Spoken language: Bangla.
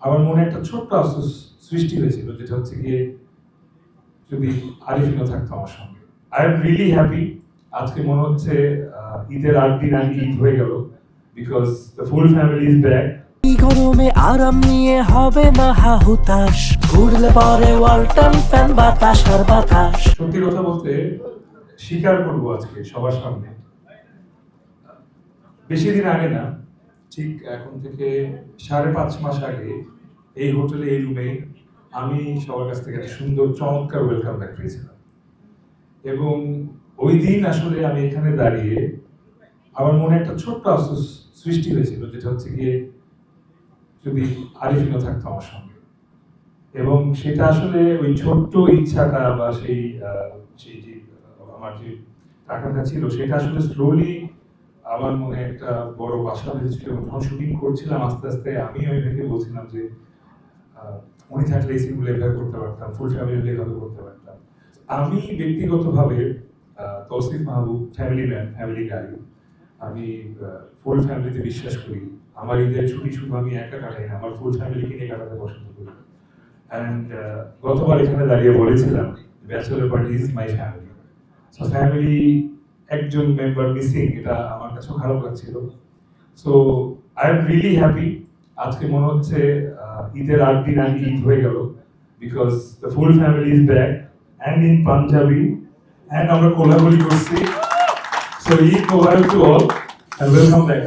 আমার মনে একটা ছোট্ট আফসোস সৃষ্টি হয়েছিল, যেটা হচ্ছে গিয়ে যদি আরিফিনও থাকতো আমার সঙ্গে। I am really happy. আজকে মনে হচ্ছে ঈদের 8 দিন আগে ঈদ হয়ে গেল, because the full family is back. এই গরমে আরাম নিয়ে হবে না হাহুতাশ, ঘুরলে পরে ওয়ালটন ফ্যান বাতাস আর বাতাস। সত্যি কথা বলতে স্বীকার করবো আজকে সবার সামনে, বেশি দিন আগে না, ঠিক এখন থেকে 5.5 মাস আগে এই হোটেলে, এই রুমে আমি সবার কাছ থেকে একটা সুন্দর চমৎকার ওয়েলকাম ব্যাক পেয়েছিলাম। এবং ওই দিন আসলে আমি এখানে দাঁড়িয়ে আমার মনে একটা ছোট্ট আফসোস সৃষ্টি হয়েছিল, যেটা হচ্ছে গিয়ে যদি আরিফিনও থাকতো আমার সঙ্গে। এবং সেটা আসলে ওই ছোট্ট ইচ্ছাটা বা সেই সেই যে আমার যে টাকাটা ছিল, সেটা আসলে স্লোলি আমার মনে একটা বড় বাসা বেঁধেছিল। এবং যখন শুটিং করছিলাম আস্তে আস্তে আমি ওইটাকে বলছিলাম যে উনি থাকলে এই সিনগুলো এভাবে করতে পারতাম, ফুল ফ্যামিলি এভাবে করতে পারতাম। আমি ব্যক্তিগতভাবে তৌসিফ মাহবুব ফ্যামিলি ম্যান, ফ্যামিলি গাই। আমি ফুল ফ্যামিলিতে বিশ্বাস করি। আমার ঈদের ছুটি শুধু আমি একা কাটাই না, আমার ফুল ফ্যামিলিকে নিয়ে কাটাতে পছন্দ করি। অ্যান্ড গতবার এখানে দাঁড়িয়ে বলেছিলাম bachelor party is my family. So family একজন মেম্বার মিসিং, এটা আমার কাছেও খারাপ লাগছিল। So I am really happy. আজকে মনে হচ্ছে ঈদের 8 দিন আগে ঈদ হয়ে গেল, because the full family is back and in Panjabi, and আমরা কোলাবরি করছি। So Eid Mubarak to all and welcome back.